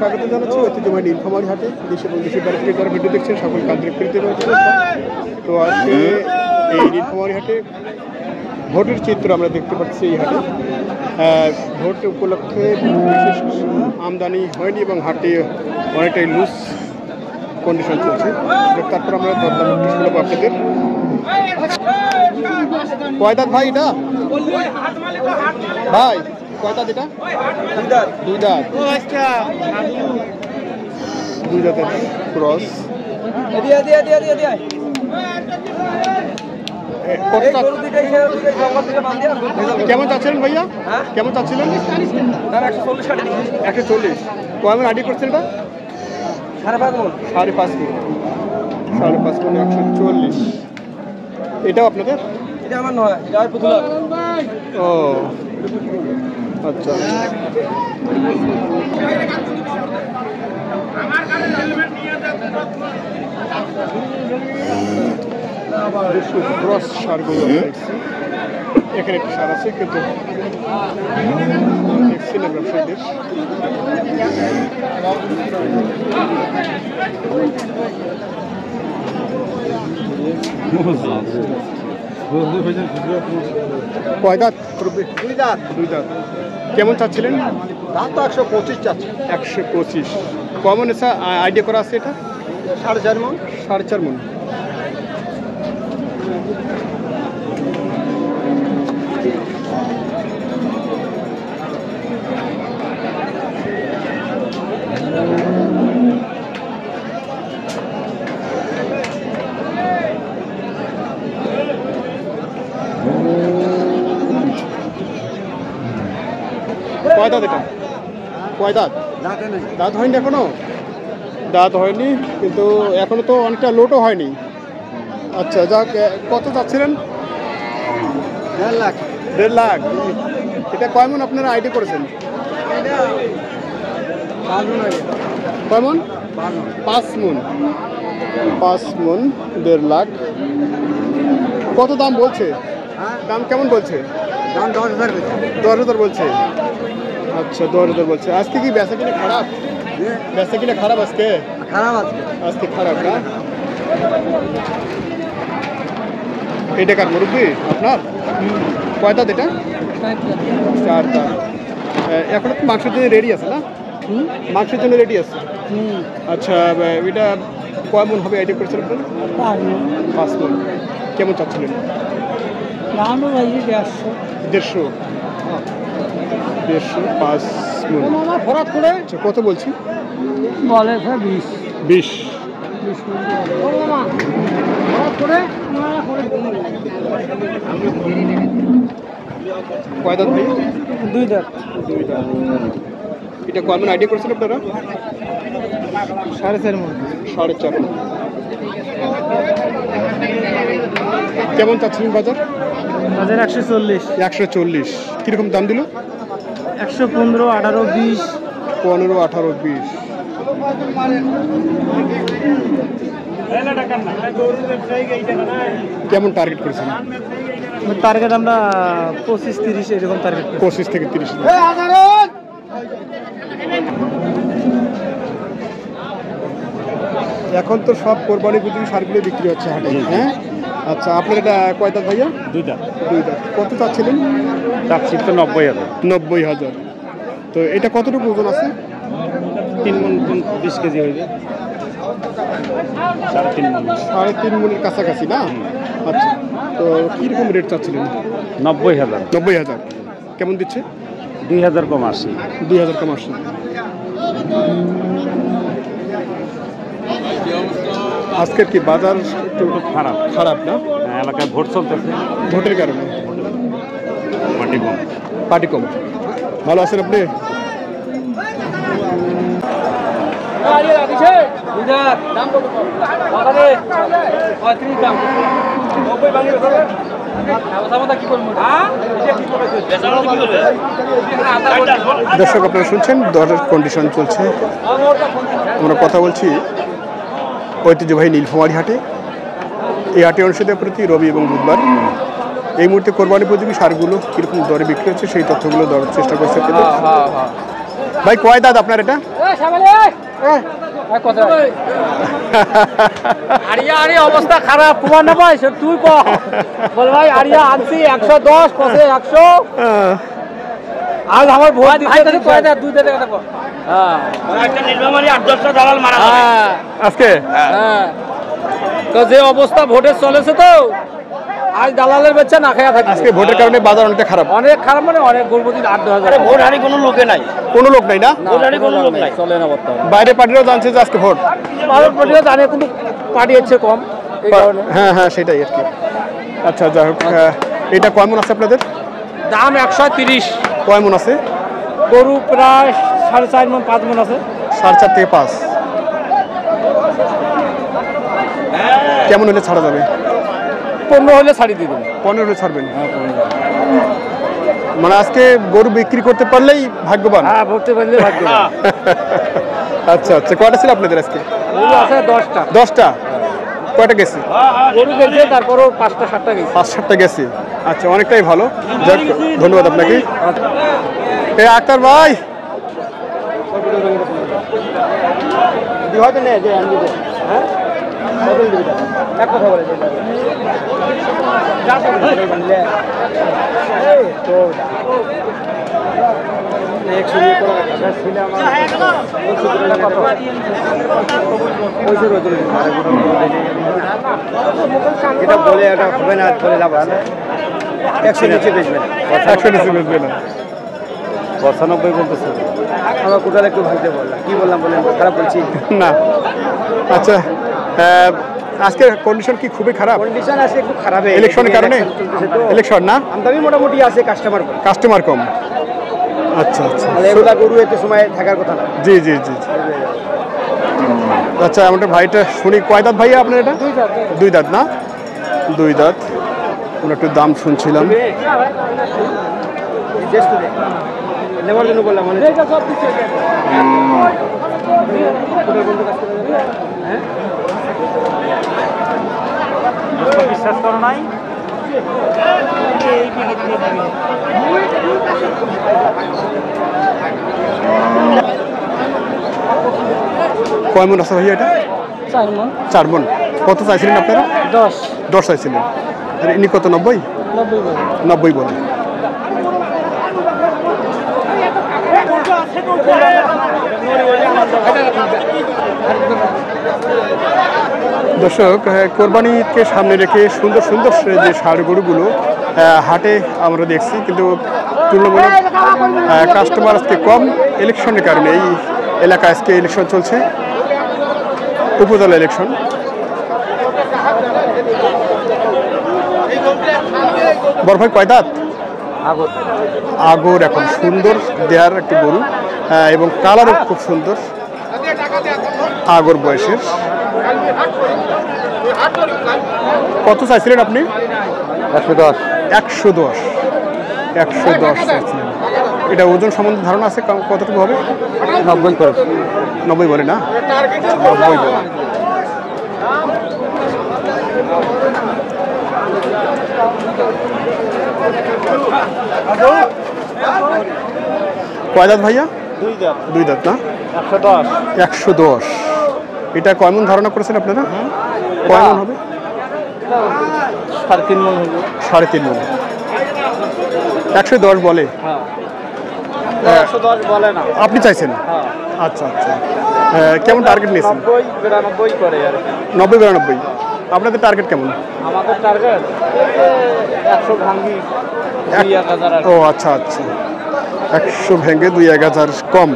স্বাগত জানাচ্ছি ঐতিহ্যবাহী নীলফামারী হাটে। দেশ এবং দেশের বাইরে থেকে যারা ভিডিও দেখছেন সকলকে আন্তরিক প্রীতি এবং শুভেচ্ছা। তো আজকে এই নীলফামারী হাটে ভোটের চিত্র আমরা দেখতে পাচ্ছি। এই হাটে ভোট উপলক্ষে বিশেষ আমদানি হয়নি এবং হাটে অনেকটাই লুজ কন্ডিশন চলছে। তারপর আমরা দরদাম শুনবো আপনাদের। কয় দাঁত ভাই এটা? ভাই কয় দাঁত এটা? দুই দাঁত। দুই দাঁতের ক্রস। কেমন চাচ্ছিলেন ভাইয়া? কেমন চাচ্ছিলেন? 140। কয়মন আইডি করছেন এটা? 5.5 মণ। 5.5 মণ 140। এটাও আপনাদের? এটা আমার নয়, এটা পুতুলা। ও আচ্ছা। ক্রস সারগুলো এখানে একটি সার আছে, কিন্তু দেখছি না ব্যবসায়ীদের। কয় দাঁত? দুই দাঁত। দুই দাঁত। কেমন চাচ্ছিলেন? দাম তো 125 চাচ্ছে। 125। কমন এসা আইডিয়া করা আছে এটা? 4.5 মণ। 4.5 মণ। কয় দাঁত এটা? কয় দাঁত? দাঁত হয়নি এখনো? দাঁত হয়নি, কিন্তু এখনো তো অনেকটা লোটও হয়নি। আচ্ছা যাক, কত চাচ্ছিলেন? 1.5 লাখ। 1.5 লাখ। এটা কয় মণ আপনারা আইডি করেছেন? কয় মণ? 5 মণ। 5 মণ 1.5 লাখ। কত দাম বলছে? দাম কেমন বলছে? দাম 10,000 বলছে। 10,000 বলছে। আচ্ছা 10,000 বলছে। আজকে কি বেচা কিনা খারাপ? বেচা কিনা খারাপ আজকে? খারাপ আছে আজকে খারাপ না? এটা কার মুরব্বি আপনার? কয় দাঁত এটা? 4 দাঁত। এখন তো মাংসের জন্য রেডি আছে না? মাংসের জন্য রেডি আছে। আচ্ছা এটা কয় মণ হবে আইডিয়া করেছেন আপনার? 5 মণ। কেমন চাচ্ছিলেন? 150। 5 মণ। আচ্ছা কত বলছি? বলে 20। কয় দাঁত ভাই? 2 দাঁত। 2 দাঁত। এটা কয় মণ আইডিয়া করেছেন আপনারা? 4.5 মণ। 4.5 মণ। কেমন চাচ্ছিলেন বাজার? বাজার 140। 140। কিরকম দাম দিল? 115, 18, 20। 15, 18, 20। কেমন টার্গেট করেছেন? টার্গেট আমরা 25-30 এরকম টার্গেট। 25 থেকে 30। এখন তো সব কোরবানি উপযোগী সারগুলো বিক্রি হচ্ছে হাটে। হ্যাঁ আচ্ছা, আপনার এটা কয় দাঁত ভাইয়া? 2 দাঁত। 2 দাঁত। কত চাচ্ছিলেন? চাচ্ছি তো 90,000। 90,000। তো এটা কতটুকু ওজন আছে? 3 মণ 20 কেজি হইবে। 3.5 মণ। 3.5 মণের কাছাকাছি না? আচ্ছা, তো কীরকম রেট চাচ্ছিলেন? 90,000। 90,000। কেমন দিচ্ছে? 2,000 কম আসি। 2,000 কম আসছে। আজকের কি বাজার একটু খারাপ না? এলাকায় ভোট চলতেছে, ভোটের কারণে পার্টি কম। ভালো আছেন আপনি? দর্শক আপনারা শুনছেন দরের কন্ডিশন চলছে। আমরা কথা বলছি ঐতিহ্যবাহী নীলফামারী হাটে। এই হাটে অনুষ্ঠিত প্রতি রবি এবং বুধবার। এই মুহূর্তে কোরবানি উপযোগী সারগুলো কীরকম দরে বিক্রি হচ্ছে সেই তথ্যগুলো দেওয়ার চেষ্টা করছে। ভাই কয় দাঁত আপনার এটা? অবস্থা খারাপ কুমার না ভাই তুই বল ভাই আরিয়া আনছি 110 কসে 100 আজ আমার ভোট দিতে কয় দে 2 টাকা কো হ্যাঁ একটা নির্মাণী 8-10টা দালাল মারা যাবে আজকে হ্যাঁ তো যে অবস্থা ভোটে চলেছে তো আজ দালালের বাচ্চা না খায়া থাকে আজকে ভোটের কারণে বাজার অনেকটা খারাপ মানে অনেক গর্ভবতী 8-10,000 ভোট হারি কোনো লোকে নাই, কোনো লোক নাই না ভোট হারি কোনো লোক নাই, চলে না বর্তমানে বাইরে পার্টিরাও জানছে যে আজকে ভোট ভারত পার্টিও জানে কিন্তু পার্টি হচ্ছে কম এই কারণে হ্যাঁ হ্যাঁ সেটাই আর কি আচ্ছা যাই হোক এটা কয় মন আছে আপনাদের দাম 130 কয় মন আছে গরু প্রায় 4.5 মণ 5 মণ আছে 4.5 থেকে 5 কেমন হলে ছাড়া যাবে 15 হলে ছাড়ি দিয়ে দেবেন 15 হলে ছাড়বেন মানে আজকে গরু বিক্রি করতে পারলেই ভাগ্যবান হ্যাঁ ভোটে পারলে ভাগ্য আচ্ছা আচ্ছা কয়টা ছিল আপনাদের আজকে গরু আছে 10টা 10টা কয়টা গেছে গরু গেছে তারপরও 5টা 7টা গেছে 5-7টা গেছে আচ্ছা অনেকটাই ভালো যাক ধন্যবাদ আপনাকে এই আক্তার ভাই এক কথা বলে এটা বলে এটা হবে না, বলে লাভ আছে 100 নিচে বেচবে না, 100 নিচে বেচবে না 95 বলতেছে আমার কোথাও একটু ভাঙতে বললাম, কি বললাম বলেন, খারাপ বলছি না আচ্ছা আজকের কন্ডিশন কি খুবই খারাপ কন্ডিশন আছে একটু খারাপ, ইলেকশনের কারণে ইলেকশন না আমদানি মোটামুটি আছে, কাস্টমার কম আচ্ছা আচ্ছা তাহলে এগুলা গরু এত সময় থাকার কথা না। জি জি জি আচ্ছা আমাদের ভাইটা শুনি কয় দাঁত ভাইয়া আপনার এটা 2 দাঁত না 2 দাঁত আমরা একটু দাম শুনছিলাম নেওয়ার জন্য বললাম মানে বিশ্বাস করো নাই কয় মন আছে ভাইয়া এটা 4 মণ 4 মন কত চাইছিলেন আপনারা 10 চাইছিলেন আর ইনি কত 90 বলে দর্শক কোরবানি ঈদকে সামনে রেখে সুন্দর সুন্দর যে ষাঁড় গরুগুলো হাটে আমরা দেখছি কিন্তু তুলনামূলক কাস্টমার আজকে কম ইলেকশনের কারণে এই এলাকায় আজকে ইলেকশন চলছে উপজেলা ইলেকশন বড় ভাই কয় দাঁত আগর এখন সুন্দর দেয়ার একটি গরু এবং কালারও খুব সুন্দর আগর বয়সের কত চাইছিলেন আপনি 110 চাইছিলেন এটা ওজন সম্বন্ধে ধারণা আছে কতটুকু হবে 90 বলে না 90 বলে কয় দাঁত ভাইয়া 2 দাঁত না 110 এটা কয় মণ ধারণা করেছেন আপনারা কয় মণ হবে 3.5 মণ হবে 3.5 মণ 110 বলে 110 বলে না আপনি চাইছেন আচ্ছা আচ্ছা কেমন টার্গেট নিয়েছেন 90-92 করে আর 90-92 আপনাদের টার্গেট কেমন আমাদের টার্গেট 100 ভাঙি 2-1000 ও আচ্ছা আচ্ছা 100 ভেঙে 2-1000 কম